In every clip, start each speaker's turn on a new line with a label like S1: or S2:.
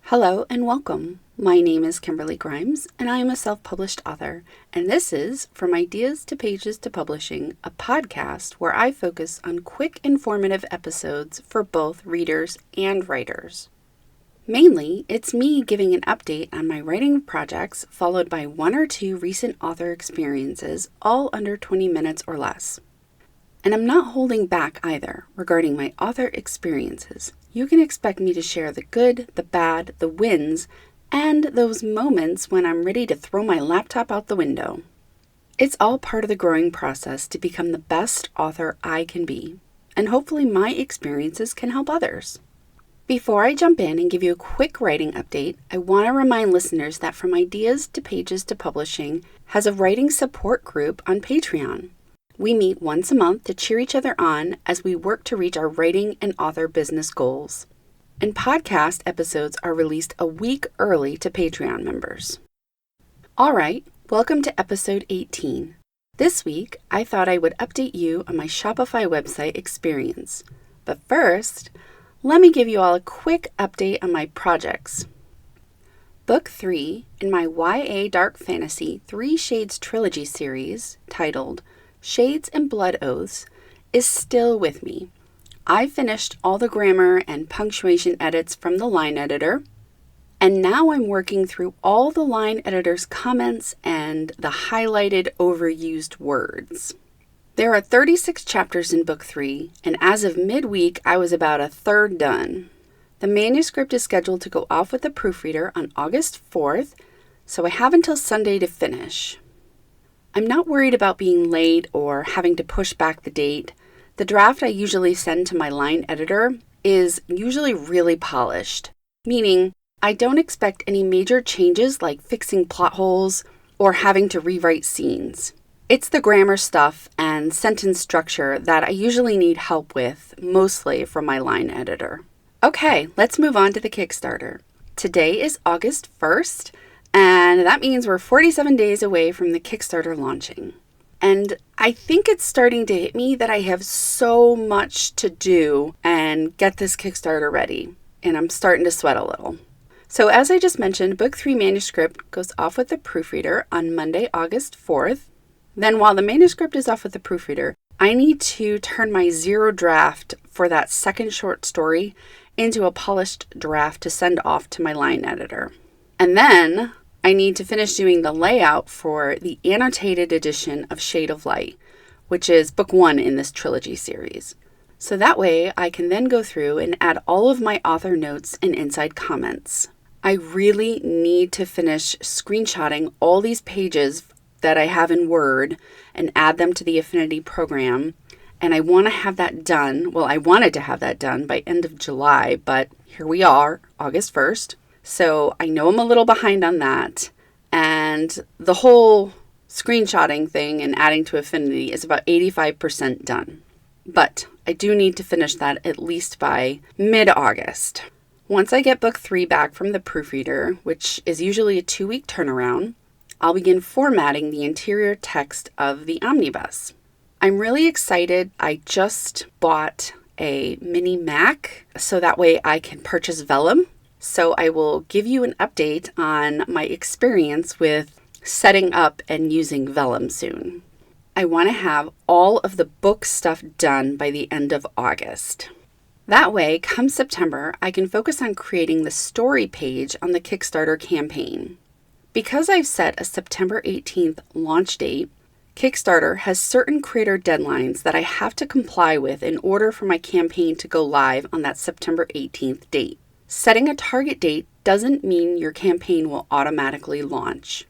S1: Hello and welcome. My name is Kimberly Grymes, and I am a self-published author, and this is From Ideas to Pages to Publishing, a podcast where I focus on quick, informative episodes for both readers and writers. Mainly, it's me giving an update on my writing projects, followed by one or two recent author experiences, all under 20 minutes or less. And I'm not holding back either regarding my author experiences. You can expect me to share the good, the bad, the wins, and those moments when I'm ready to throw my laptop out the window. It's all part of the growing process to become the best author I can be, and hopefully my experiences can help others. Before I jump in and give you a quick writing update, I want to remind listeners that From Ideas to Pages to Publishing has a writing support group on Patreon. We meet once a month to cheer each other on as we work to reach our writing and author business goals. And podcast episodes are released a week early to Patreon members. All right, welcome to episode 18. This week, I thought I would update you on my Shopify website experience. But first, let me give you all a quick update on my projects. Book 3 in my YA Dark Fantasy 3 Shades Trilogy series, titled Shades and Blood Oaths, is still with me. I finished all the grammar and punctuation edits from the line editor, and now I'm working through all the line editor's comments and the highlighted overused words. There are 36 chapters in Book 3, and as of midweek, I was about a third done. The manuscript is scheduled to go off with the proofreader on August 4th, so I have until Sunday to finish. I'm not worried about being late or having to push back the date. The draft I usually send to my line editor is usually really polished, meaning I don't expect any major changes like fixing plot holes or having to rewrite scenes. It's the grammar stuff and sentence structure that I usually need help with, mostly from my line editor. Okay, let's move on to the Kickstarter. Today is August 1st, and that means we're 47 days away from the Kickstarter launching. And I think it's starting to hit me that I have so much to do and get this Kickstarter ready, and I'm starting to sweat a little. So as I just mentioned, Book 3 manuscript goes off with the proofreader on Monday, August 4th. Then while the manuscript is off with the proofreader, I need to turn my zero draft for that second short story into a polished draft to send off to my line editor. And then I need to finish doing the layout for the annotated edition of Shade of Light, which is book 1 in this trilogy series. So that way I can then go through and add all of my author notes and inside comments. I really need to finish screenshotting all these pages that I have in Word and add them to the Affinity program. And I want to have that done. Well, I wanted to have that done by end of July, but here we are, August 1st. So I know I'm a little behind on that. And the whole screenshotting thing and adding to Affinity is about 85% done. But I do need to finish that at least by mid-August. Once I get Book 3 back from the proofreader, which is usually a 2-week turnaround, I'll begin formatting the interior text of the omnibus. I'm really excited. I just bought a mini Mac so that way I can purchase vellum. So I will give you an update on my experience with setting up and using vellum soon. I want to have all of the book stuff done by the end of August. That way, come September, I can focus on creating the story page on the Kickstarter campaign. Because I've set a September 18th launch date, Kickstarter has certain creator deadlines that I have to comply with in order for my campaign to go live on that September 18th date. Setting a target date doesn't mean your campaign will automatically launch.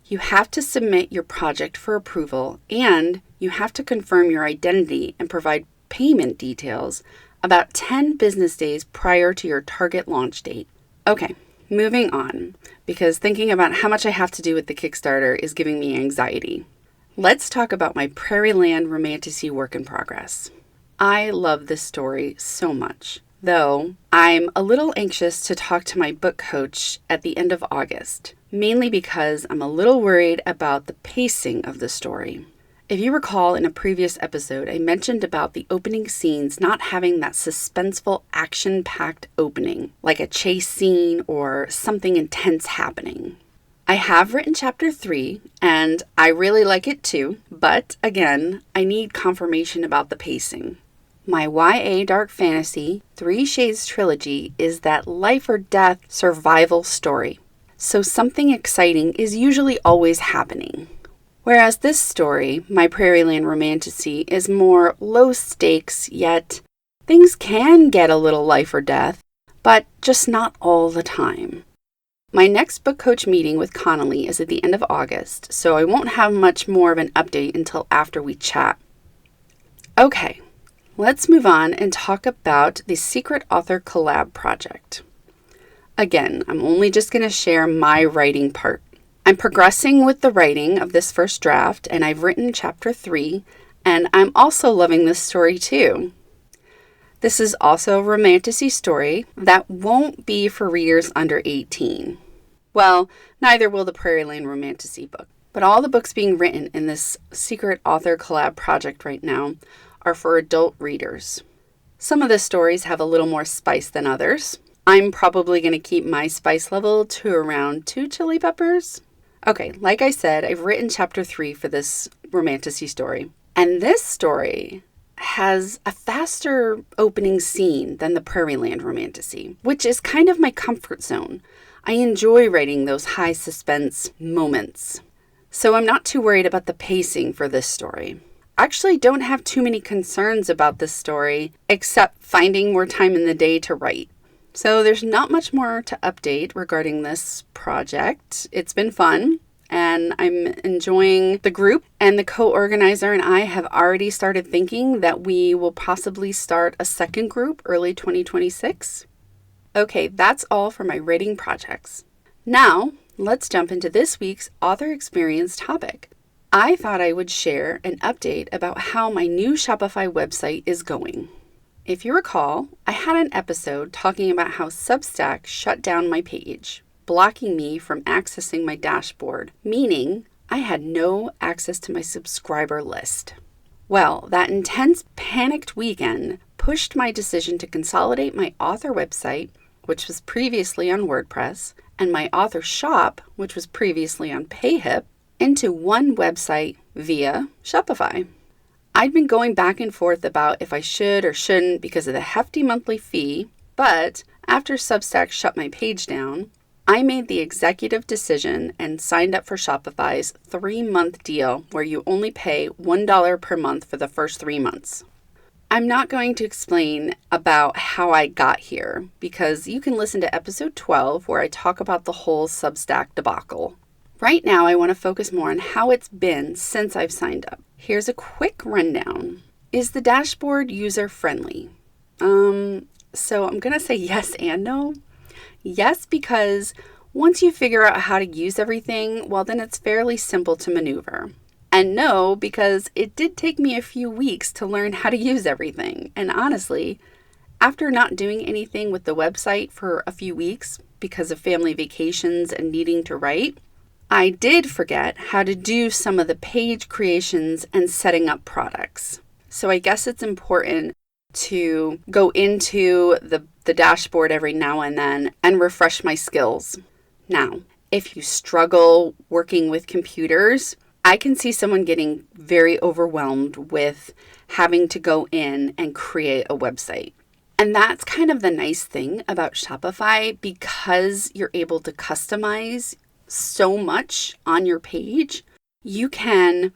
S1: You have to submit your project for approval, and you have to confirm your identity and provide payment details about 10 business days prior to your target launch date. Okay, moving on, because thinking about how much I have to do with the Kickstarter is giving me anxiety. Let's talk about my Prairieland Romantasy work in progress. I love this story so much, though I'm a little anxious to talk to my book coach at the end of August, mainly because I'm a little worried about the pacing of the story. If you recall in a previous episode, I mentioned about the opening scenes not having that suspenseful, action-packed opening, like a chase scene or something intense happening. I have written chapter 3, and I really like it too, but again, I need confirmation about the pacing. My YA dark fantasy 3 Shades trilogy is that life or death survival story, so something exciting is usually always happening. Whereas this story, my Prairieland Romantasy, is more low stakes, yet things can get a little life or death, but just not all the time. My next book coach meeting with Connolly is at the end of August, so I won't have much more of an update until after we chat. Okay, let's move on and talk about the Secret Author Collab project. Again, I'm only just going to share my writing part. I'm progressing with the writing of this first draft, and I've written chapter 3, and I'm also loving this story too. This is also a romantasy story that won't be for readers under 18. Well, neither will the Prairieland Romantasy book, but all the books being written in this Secret Author Collab project right now are for adult readers. Some of the stories have a little more spice than others. I'm probably going to keep my spice level to around 2 chili peppers. Okay, like I said, I've written chapter 3 for this romantasy story. And this story has a faster opening scene than the Prairieland Romantasy, which is kind of my comfort zone. I enjoy writing those high suspense moments. So I'm not too worried about the pacing for this story. I actually don't have too many concerns about this story, except finding more time in the day to write. So there's not much more to update regarding this project. It's been fun, and I'm enjoying the group, and the co-organizer and I have already started thinking that we will possibly start a second group early 2026. Okay, that's all for my writing projects. Now, let's jump into this week's author experience topic. I thought I would share an update about how my new Shopify website is going. If you recall, I had an episode talking about how Substack shut down my page, blocking me from accessing my dashboard, meaning I had no access to my subscriber list. Well, that intense panicked weekend pushed my decision to consolidate my author website, which was previously on WordPress, and my author shop, which was previously on PayHip, into one website via Shopify. I'd been going back and forth about if I should or shouldn't because of the hefty monthly fee, but after Substack shut my page down, I made the executive decision and signed up for Shopify's 3-month deal where you only pay $1 per month for the first 3 months. I'm not going to explain about how I got here because you can listen to episode 12 where I talk about the whole Substack debacle. Right now, I want to focus more on how it's been since I've signed up. Here's a quick rundown. Is the dashboard user-friendly? So I'm going to say yes and no. Yes, because once you figure out how to use everything, well, then it's fairly simple to maneuver. And no, because it did take me a few weeks to learn how to use everything. And honestly, after not doing anything with the website for a few weeks because of family vacations and needing to write, I did forget how to do some of the page creations and setting up products. So I guess it's important to go into the dashboard every now and then and refresh my skills. Now, if you struggle working with computers, I can see someone getting very overwhelmed with having to go in and create a website. And that's kind of the nice thing about Shopify because you're able to customize so much on your page. You can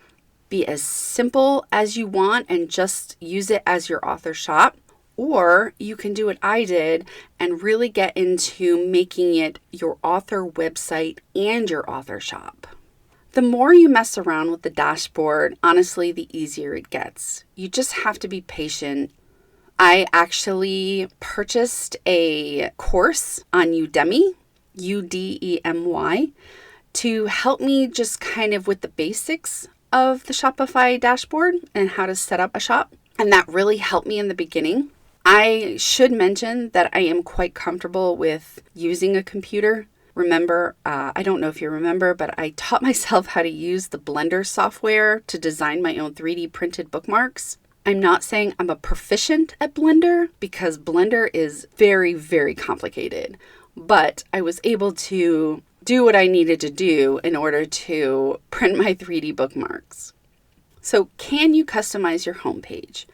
S1: be as simple as you want and just use it as your author shop, or you can do what I did and really get into making it your author website and your author shop. The more you mess around with the dashboard, honestly, the easier it gets. You just have to be patient. I actually purchased a course on Udemy, Udemy, to help me just kind of with the basics of the Shopify dashboard and how to set up a shop. And that really helped me in the beginning. I should mention that I am quite comfortable with using a computer remember, I don't know if you remember, but I taught myself how to use the Blender software to design my own 3D printed bookmarks. I'm not saying I'm a proficient at Blender because Blender is very, very complicated, but I was able to do what I needed to do in order to print my 3D bookmarks. So can you customize your homepage?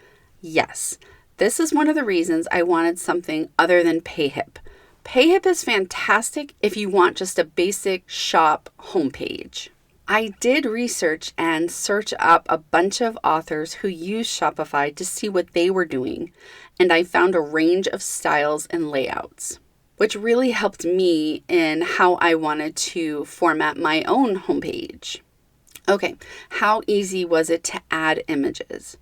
S1: Yes. This is one of the reasons I wanted something other than PayHip. PayHip is fantastic if you want just a basic shop homepage. I did research and search up a bunch of authors who use Shopify to see what they were doing, and I found a range of styles and layouts, which really helped me in how I wanted to format my own homepage. Okay, how easy was it to add images?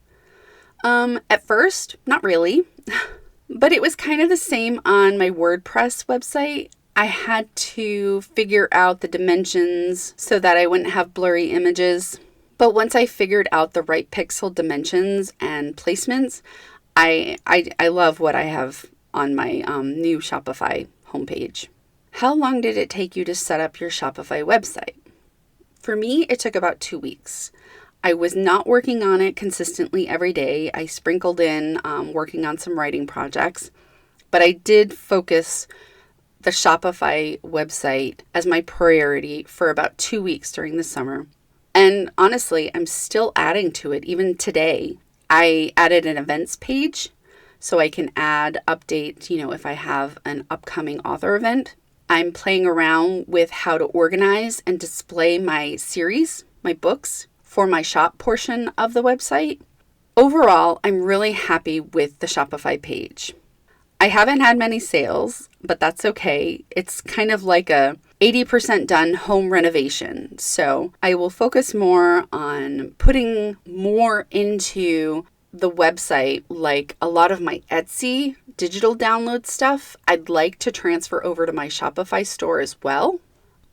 S1: At first, not really, but it was kind of the same on my WordPress website. I had to figure out the dimensions so that I wouldn't have blurry images. But once I figured out the right pixel dimensions and placements, I love what I have on my new Shopify homepage. How long did it take you to set up your Shopify website? For me, it took about 2 weeks. I was not working on it consistently every day. I sprinkled in working on some writing projects, but I did focus the Shopify website as my priority for about 2 weeks during the summer. And honestly, I'm still adding to it even today. I added an events page so I can add updates, if I have an upcoming author event. I'm playing around with how to organize and display my series, my books, for my shop portion of the website. Overall, I'm really happy with the Shopify page. I haven't had many sales, but that's okay. It's kind of like a 80% done home renovation. So I will focus more on putting more into the website, like a lot of my Etsy digital download stuff. I'd like to transfer over to my Shopify store as well.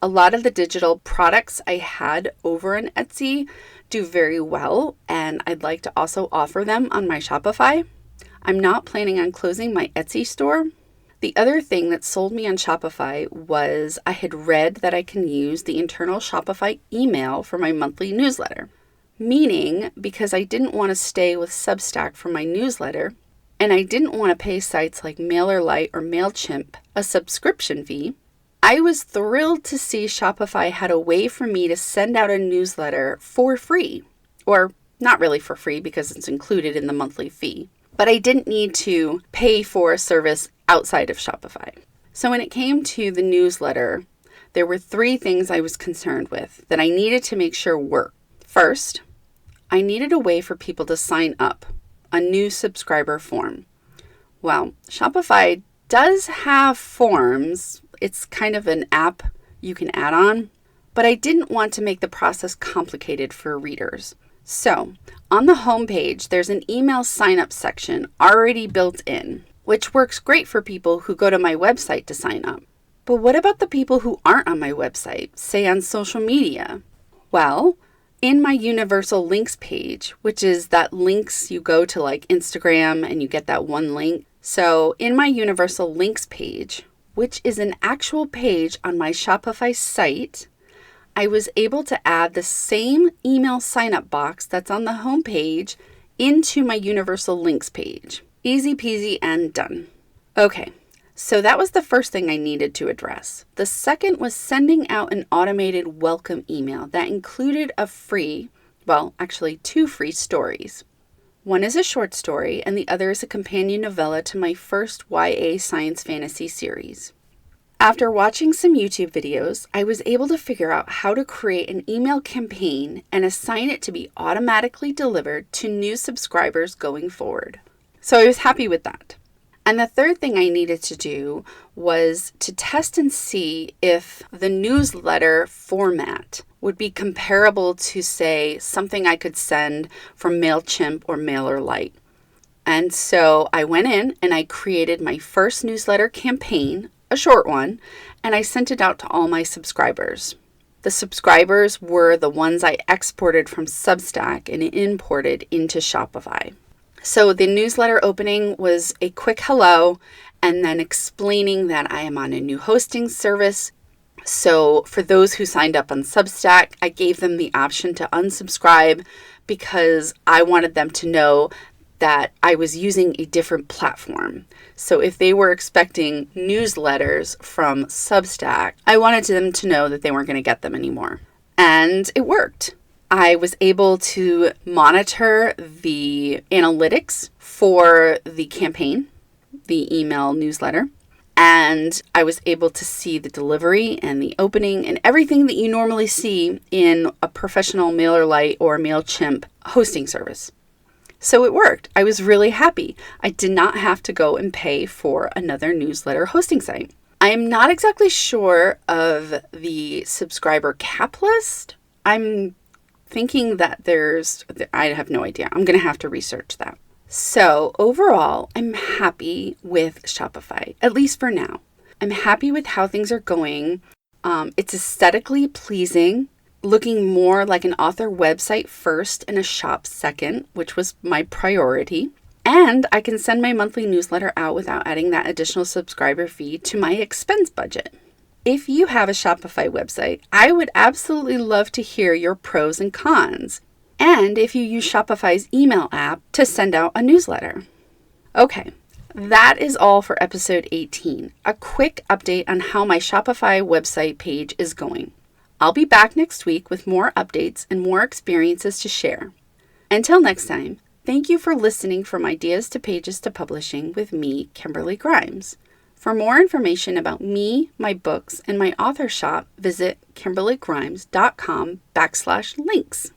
S1: A lot of the digital products I had over on Etsy do very well, and I'd like to also offer them on my Shopify. I'm not planning on closing my Etsy store. The other thing that sold me on Shopify was I had read that I can use the internal Shopify email for my monthly newsletter. Meaning, because I didn't want to stay with Substack for my newsletter, and I didn't want to pay sites like MailerLite or MailChimp a subscription fee, I was thrilled to see Shopify had a way for me to send out a newsletter for free. Or not really for free because it's included in the monthly fee. But I didn't need to pay for a service outside of Shopify. So when it came to the newsletter, there were 3 things I was concerned with that I needed to make sure worked. First, I needed a way for people to sign up, a new subscriber form. Well, Shopify does have forms. It's kind of an app you can add on, but I didn't want to make the process complicated for readers. So on the homepage, there's an email sign-up section already built in, which works great for people who go to my website to sign up. But what about the people who aren't on my website, say on social media? Well, in my universal links page, which is that links you go to like Instagram and you get that one link. So in my universal links page, which is an actual page on my Shopify site, I was able to add the same email sign-up box that's on the homepage into my universal links page. Easy peasy and done. Okay, so that was the first thing I needed to address. The second was sending out an automated welcome email that included actually 2 free stories. One is a short story and the other is a companion novella to my first YA science fantasy series. After watching some YouTube videos, I was able to figure out how to create an email campaign and assign it to be automatically delivered to new subscribers going forward. So I was happy with that. And the third thing I needed to do was to test and see if the newsletter format would be comparable to, say, something I could send from MailChimp or MailerLite. And so I went in and I created my first newsletter campaign, a short one, and I sent it out to all my subscribers. The subscribers were the ones I exported from Substack and imported into Shopify. So the newsletter opening was a quick hello and then explaining that I am on a new hosting service So for those who signed up on Substack, I gave them the option to unsubscribe because I wanted them to know that I was using a different platform. So if they were expecting newsletters from Substack, I wanted them to know that they weren't going to get them anymore. And it worked. I was able to monitor the analytics for the campaign, the email newsletter, and I was able to see the delivery and the opening and everything that you normally see in a professional MailerLite or MailChimp hosting service. So it worked. I was really happy. I did not have to go and pay for another newsletter hosting site. I am not exactly sure of the subscriber cap list. I'm thinking that I have no idea. I'm going to have to research that. So overall, I'm happy with Shopify, at least for now. I'm happy with how things are going. It's aesthetically pleasing, looking more like an author website first and a shop second, which was my priority. And I can send my monthly newsletter out without adding that additional subscriber fee to my expense budget. If you have a Shopify website, I would absolutely love to hear your pros and cons. And if you use Shopify's email app to send out a newsletter. Okay, that is all for episode 18. A quick update on how my Shopify website page is going. I'll be back next week with more updates and more experiences to share. Until next time, thank you for listening from Ideas to Pages to Publishing with me, Kimberly Grymes. For more information about me, my books, and my author shop, visit kimberlygrymes.com/links.